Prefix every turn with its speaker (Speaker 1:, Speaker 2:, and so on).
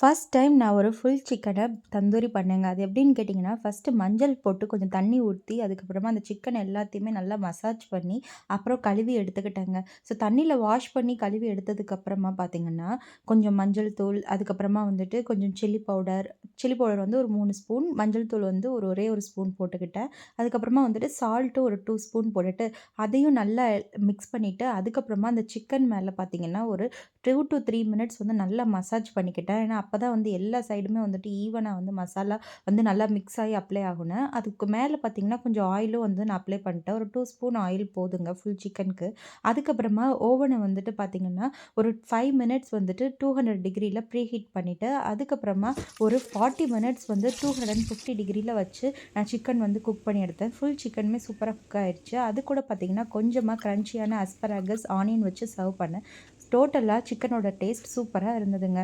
Speaker 1: First time நான் ஒரு full சிக்கன தந்தூரி பண்ணேங்க. அது எப்படின்னு கேட்டிங்கன்னா, ஃபர்ஸ்ட்டு மஞ்சள் போட்டு கொஞ்சம் தண்ணி ஊத்தி, அதுக்கப்புறமா அந்த சிக்கன் எல்லாத்தையுமே நல்லா மசாஜ் பண்ணி, அப்புறம் கழுவி எடுத்துக்கிட்டேங்க. ஸோ தண்ணீல வாஷ் பண்ணி கழுவி எடுத்ததுக்கப்புறமா பார்த்தீங்கன்னா, கொஞ்சம் மஞ்சள் தூள், அதுக்கப்புறமா வந்துட்டு கொஞ்சம் சில்லி பவுடர் வந்து ஒரு 3 ஸ்பூன், மஞ்சள் தூள் வந்து ஒரே 1 ஸ்பூன் போட்டுக்கிட்டேன். அதுக்கப்புறமா வந்துட்டு சால்ட்டு ஒரு 2 ஸ்பூன் போட்டுட்டு, அதையும் நல்லா மிக்ஸ் பண்ணிட்டு, அதுக்கப்புறமா அந்த சிக்கன் மேல பார்த்தீங்கன்னா, ஒரு 2 டூ 3 மினிட்ஸ் வந்து நல்லா மசாஜ் பண்ணிக்கிட்டேன். ஏன்னா, அப்பதான் வந்து எல்லா சைடுமே வந்துட்டு ஈவனா வந்து மசாலா வந்து நல்லா மிக்ஸ் ஆகி அப்ளை ஆகும்னு. அதுக்கு மேல பார்த்தீங்கன்னா, கொஞ்சம் ஆயிலும் வந்து நான் அப்ளை பண்ணிட்டேன். ஒரு 2 ஸ்பூன் ஆயில் போதுங்க ஃபுல் சிக்கனுக்கு. அதுக்கப்புறமா ஓவன வந்துட்டு பார்த்தீங்கன்னா, ஒரு 5 மினிட்ஸ் வந்துட்டு 200 டிகிரில ப்ரீ ஹீட் பண்ணிட்டு, அதுக்கப்புறமா ஒரு 40 மினிட்ஸ் வந்து 250 டிகிரில வச்சு நான் சிக்கன் வந்து குக் பண்ணி எடுத்தேன். ஃபுல் சிக்கனுமே சூப்பரா குக் ஆயிருச்சு. அது கூட பார்த்தீங்கன்னா, கொஞ்சமா கிரன்ச்சியான அஸ்பராகஸ், ஆனியன் வச்சு சர்வ் பண்ணேன். டோட்டலா சிக்கனோட டேஸ்ட் சூப்பரா இருந்ததுங்க.